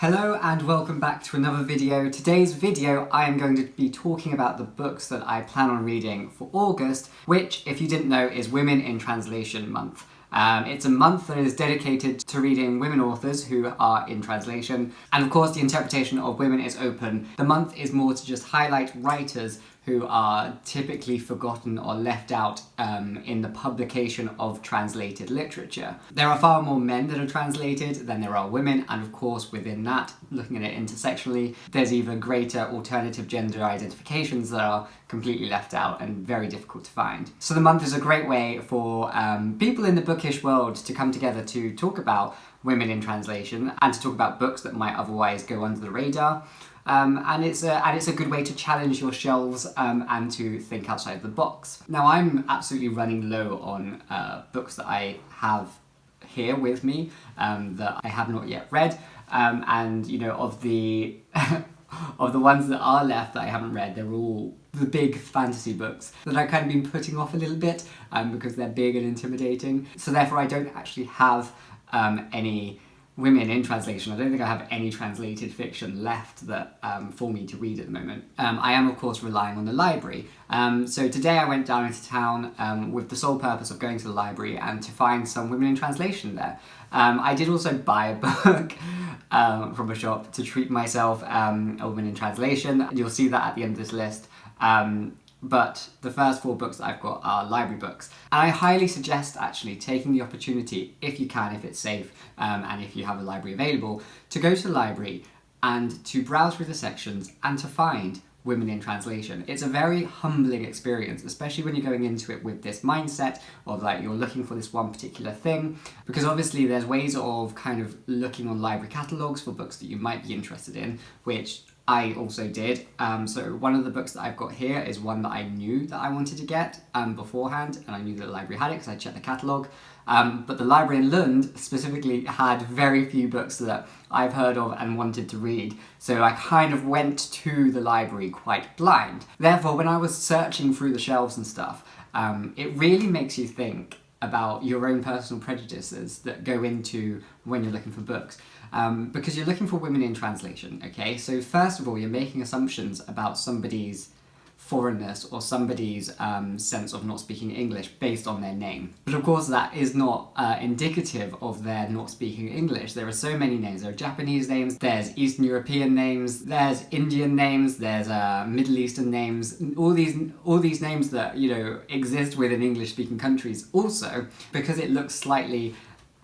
Hello and welcome back to another video. Today's video I am going to be talking about the books that I plan on reading for August, which, if you didn't know, is Women in Translation Month. It's a month that is dedicated to reading women authors who are in translation, and of course the interpretation of women is open. The month is more to just highlight writers who are typically forgotten or left out in the publication of translated literature. There are far more men that are translated than there are women, and of course within that, looking at it intersectionally, there's even greater alternative gender identifications that are completely left out and very difficult to find. So the month is a great way for people in the bookish world to come together to talk about women in translation and to talk about books that might otherwise go under the radar. And it's a good way to challenge your shelves and to think outside the box. Now, I'm absolutely running low on books that I have here with me that I have not yet read, and you know, of the of the ones that are left that I haven't read, they're all the big fantasy books that I've kind of been putting off a little bit because they're big and intimidating. So therefore, I don't actually have any women in translation. I don't think I have any translated fiction left that for me to read at the moment. I am of course relying on the library. So today I went down into town with the sole purpose of going to the library and to find some women in translation there. I did also buy a book from a shop to treat myself, a woman in translation. You'll see that at the end of this list. But the first 4 books that I've got are library books. And I highly suggest actually taking the opportunity, if you can, if it's safe, and if you have a library available, to go to the library and to browse through the sections and to find women in translation. It's a very humbling experience, especially when you're going into it with this mindset of like you're looking for this one particular thing, because obviously there's ways of kind of looking on library catalogues for books that you might be interested in, which I also did. So one of the books that I've got here is one that I knew that I wanted to get beforehand, and I knew that the library had it because I checked the catalogue. But the library in Lund specifically had very few books that I've heard of and wanted to read, so I kind of went to the library quite blind. Therefore, when I was searching through the shelves and stuff, it really makes you think about your own personal prejudices that go into when you're looking for books. Because you're looking for women in translation, okay? So first of all, you're making assumptions about somebody's foreignness or somebody's sense of not speaking English based on their name. But of course that is not indicative of their not speaking English. There are so many names. There are Japanese names, there's Eastern European names, there's Indian names, there's Middle Eastern names, all these names that, you know, exist within English-speaking countries also, because it looks slightly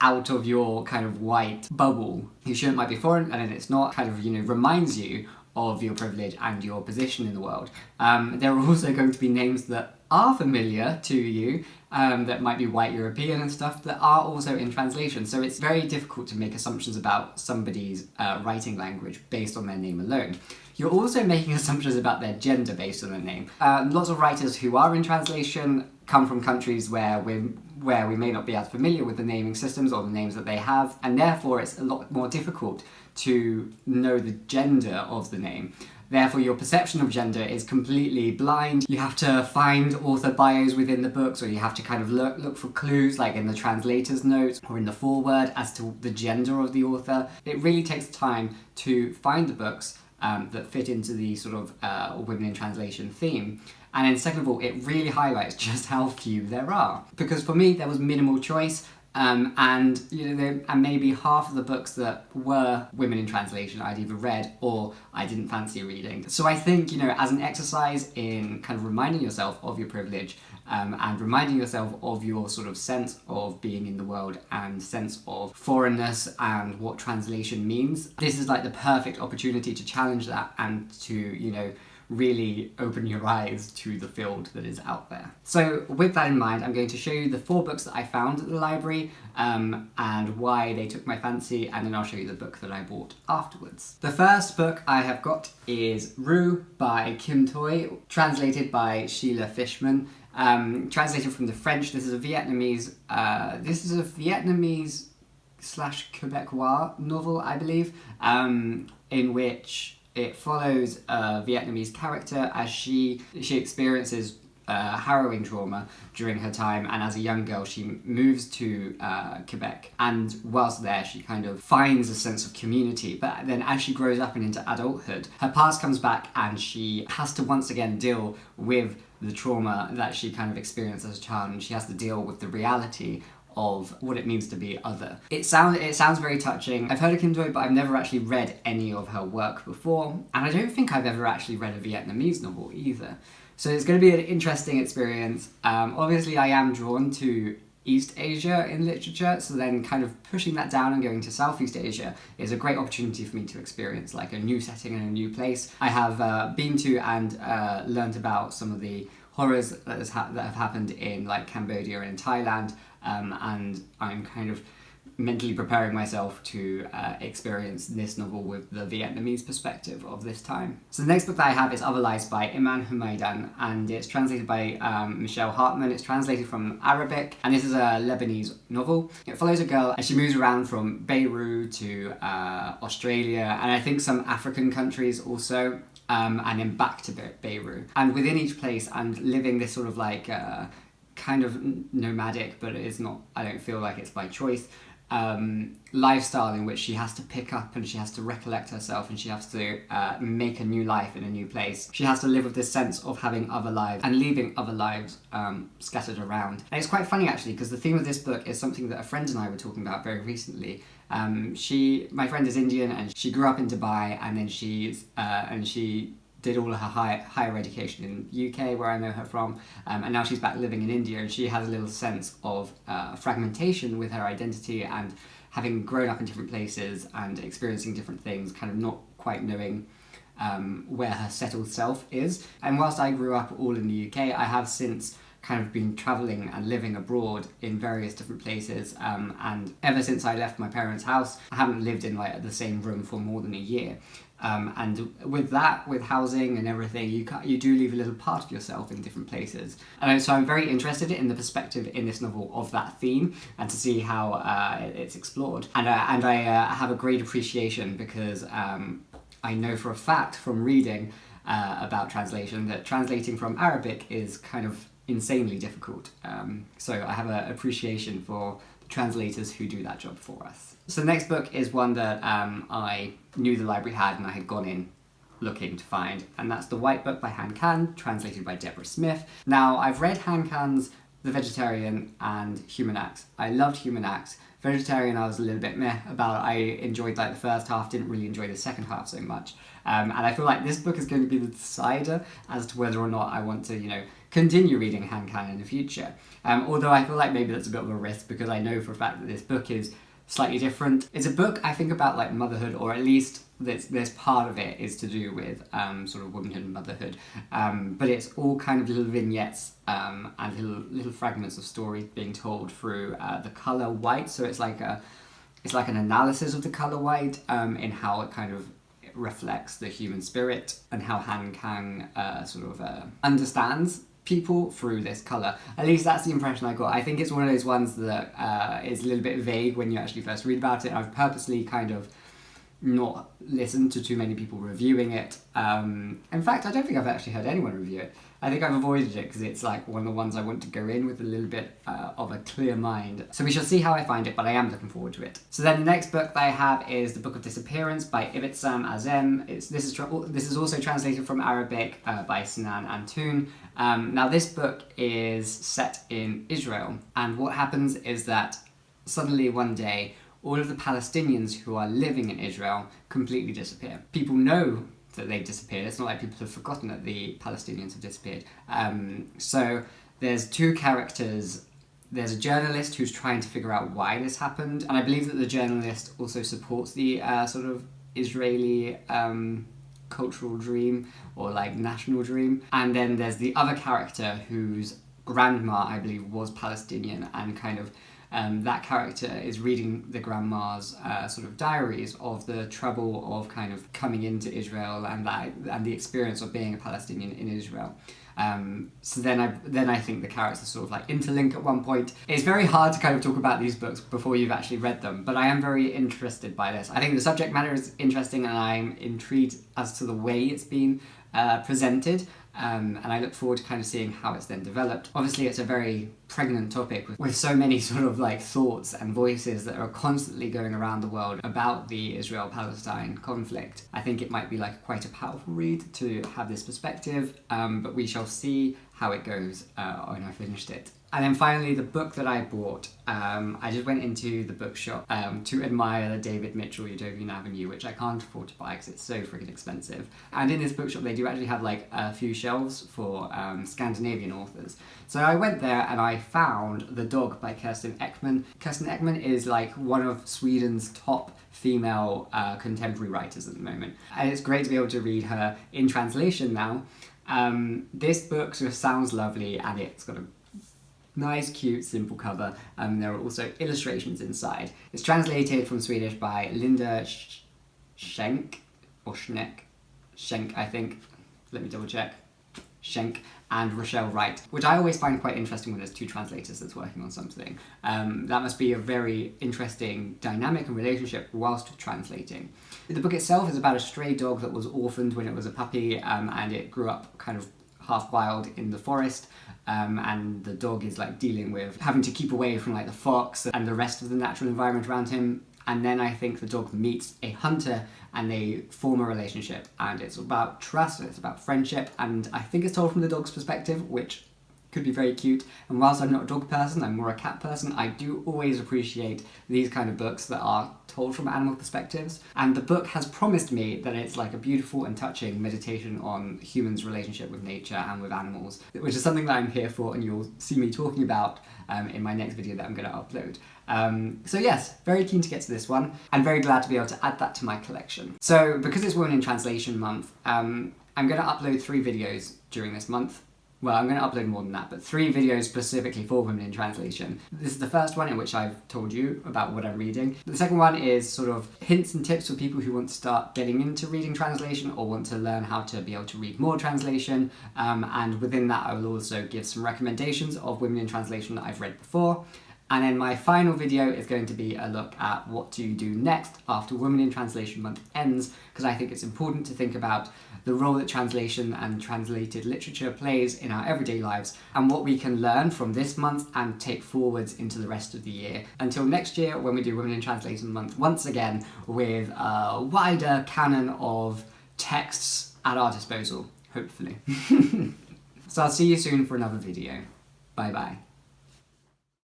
out of your kind of white bubble. You sure it might be foreign, and it's not, kind of, you know, reminds you of your privilege and your position in the world. There are also going to be names that are familiar to you, that might be white European and stuff, that are also in translation. So it's very difficult to make assumptions about somebody's writing language based on their name alone. You're also making assumptions about their gender based on their name. Lots of writers who are in translation come from countries where we may not be as familiar with the naming systems or the names that they have, and therefore it's a lot more difficult to know the gender of the name. Therefore, your perception of gender is completely blind. You have to find author bios within the books, or you have to kind of look for clues, like in the translator's notes or in the foreword, as to the gender of the author. It really takes time to find the books that fit into the sort of women in translation theme. And then second of all, it really highlights just how few there are. Because for me, there was minimal choice. And you know, and maybe half of the books that were women in translation I'd either read or I didn't fancy reading. So I think, you know, as an exercise in kind of reminding yourself of your privilege and reminding yourself of your sort of sense of being in the world and sense of foreignness and what translation means, this is like the perfect opportunity to challenge that and to, you know, really open your eyes to the field that is out there. So with that in mind, I'm going to show you the 4 books that I found at the library and why they took my fancy, and then I'll show you the book that I bought afterwards. The first book I have got is Ru by Kim Thúy, translated by Sheila Fischman. Translated from the French. This is a Vietnamese / Quebecois novel, I believe, in which it follows a Vietnamese character as she experiences harrowing trauma during her time, and as a young girl she moves to Quebec, and whilst there she kind of finds a sense of community, but then as she grows up and into adulthood, her past comes back and she has to once again deal with the trauma that she kind of experienced as a child, and she has to deal with the reality of what it means to be other. It sounds very touching. I've heard of Kim Thúy, but I've never actually read any of her work before, and I don't think I've ever actually read a Vietnamese novel either. So it's going to be an interesting experience. Obviously I am drawn to East Asia in literature, so then kind of pushing that down and going to Southeast Asia is a great opportunity for me to experience like a new setting and a new place. I have been to and learnt about some of the horrors that have happened in like Cambodia and Thailand, and I'm kind of mentally preparing myself to experience this novel with the Vietnamese perspective of this time. So the next book that I have is Other Lives by Iman Humaydan, and it's translated by Michelle Hartman. It's translated from Arabic, and this is a Lebanese novel. It follows a girl as she moves around from Beirut to Australia, and I think some African countries also, and then back to Beirut. And within each place, and living this sort of like kind of nomadic, but it is not, I don't feel like it's by choice, lifestyle in which she has to pick up and she has to recollect herself, and she has to make a new life in a new place. She has to live with this sense of having other lives and leaving other lives scattered around. And it's quite funny actually, because the theme of this book is something that a friend and I were talking about very recently. My friend is Indian, and she grew up in Dubai, and then she did all of her higher education in UK, where I know her from, and now she's back living in India, and she has a little sense of fragmentation with her identity, and having grown up in different places and experiencing different things, kind of not quite knowing where her settled self is. And whilst I grew up all in the UK, I have since kind of been travelling and living abroad in various different places, and ever since I left my parents' house, I haven't lived in like the same room for more than a year. And with that, with housing and everything, you do leave a little part of yourself in different places. And so I'm very interested in the perspective in this novel of that theme, and to see how it's explored. And I have a great appreciation, because I know for a fact from reading about translation that translating from Arabic is kind of insanely difficult. So I have an appreciation for the translators who do that job for us. So the next book is one that I knew the library had, and I had gone in looking to find, and that's The White Book by Han Can, translated by Deborah Smith. Now, I've read Han Can's The Vegetarian and Human Acts. I loved Human Acts. Vegetarian I was a little bit meh about. I enjoyed like the first half, didn't really enjoy the second half so much. And I feel like this book is going to be the decider as to whether or not I want to, continue reading Han Can in the future. Although I feel like maybe that's a bit of a risk, because I know for a fact that this book is slightly different. It's a book I think about like motherhood, or at least there's part of it is to do with sort of womanhood and motherhood, but it's all kind of little vignettes and little fragments of story being told through the colour white. So it's like an analysis of the colour white in how it kind of reflects the human spirit, and how Han Can understands people through this colour. At least that's the impression I got. I think it's one of those ones that is a little bit vague when you actually first read about it. I've purposely kind of not listened to too many people reviewing it. In fact, I don't think I've actually heard anyone review it. I think I've avoided it because it's like one of the ones I want to go in with a little bit of a clear mind. So we shall see how I find it, but I am looking forward to it. So then the next book that I have is The Book of Disappearance by Ibtisam Azem. This is also translated from Arabic by Sinan and Antoon. Now this book is set in Israel, and what happens is that suddenly one day all of the Palestinians who are living in Israel completely disappear. People know that they've disappeared. It's not like people have forgotten that the Palestinians have disappeared. So there's two characters. There's a journalist who's trying to figure out why this happened, and I believe that the journalist also supports the sort of Israeli cultural dream, or like national dream. And then there's the other character whose grandma, I believe, was Palestinian, and kind of that character is reading the grandma's sort of diaries of the trouble of kind of coming into Israel, and the experience of being a Palestinian in Israel. So then I think the characters sort of like interlink at one point. It's very hard to kind of talk about these books before you've actually read them, but I am very interested by this. I think the subject matter is interesting, and I'm intrigued as to the way it's been presented. and I look forward to kind of seeing how it's then developed. Obviously it's a very pregnant topic with so many sort of like thoughts and voices that are constantly going around the world about the Israel-Palestine conflict. I think it might be like quite a powerful read to have this perspective, but we shall see how it goes when I finished it. And then finally, the book that I bought, I just went into the bookshop to admire the David Mitchell Utopian Avenue, which I can't afford to buy because it's so freaking expensive. And in this bookshop, they do actually have like a few shelves for Scandinavian authors. So I went there and I found The Dog by Kerstin Ekman. Kerstin Ekman is like one of Sweden's top female contemporary writers at the moment. And it's great to be able to read her in translation now. This book just sounds lovely, and it's got a nice, cute, simple cover. There are also illustrations inside. It's translated from Swedish by Linda Schenk, or Schneck, Schenk I think, let me double check, Schenk, and Rochelle Wright, which I always find quite interesting when there's two translators that's working on something. That must be a very interesting dynamic and relationship whilst translating. The book itself is about a stray dog that was orphaned when it was a puppy, and it grew up kind of half wild in the forest, and the dog is like dealing with having to keep away from like the fox and the rest of the natural environment around him. And then I think the dog meets a hunter and they form a relationship, and it's about trust and it's about friendship, and I think it's told from the dog's perspective, which could be very cute. And whilst I'm not a dog person, I'm more a cat person, I do always appreciate these kind of books that are told from animal perspectives. And the book has promised me that it's like a beautiful and touching meditation on humans' relationship with nature and with animals, which is something that I'm here for, and you'll see me talking about in my next video that I'm going to upload. So yes, very keen to get to this one, and very glad to be able to add that to my collection. So because it's Women in Translation month, I'm going to upload 3 videos during this month. Well, I'm going to upload more than that, but 3 videos specifically for Women in Translation. This is the first one in which I've told you about what I'm reading. The second one is sort of hints and tips for people who want to start getting into reading translation or want to learn how to be able to read more translation. And within that, I will also give some recommendations of Women in Translation that I've read before. And then my final video is going to be a look at what to do next after Women in Translation month ends, because I think it's important to think about the role that translation and translated literature plays in our everyday lives, and what we can learn from this month and take forwards into the rest of the year. Until next year, when we do Women in Translation month once again, with a wider canon of texts at our disposal, hopefully. So I'll see you soon for another video. Bye bye.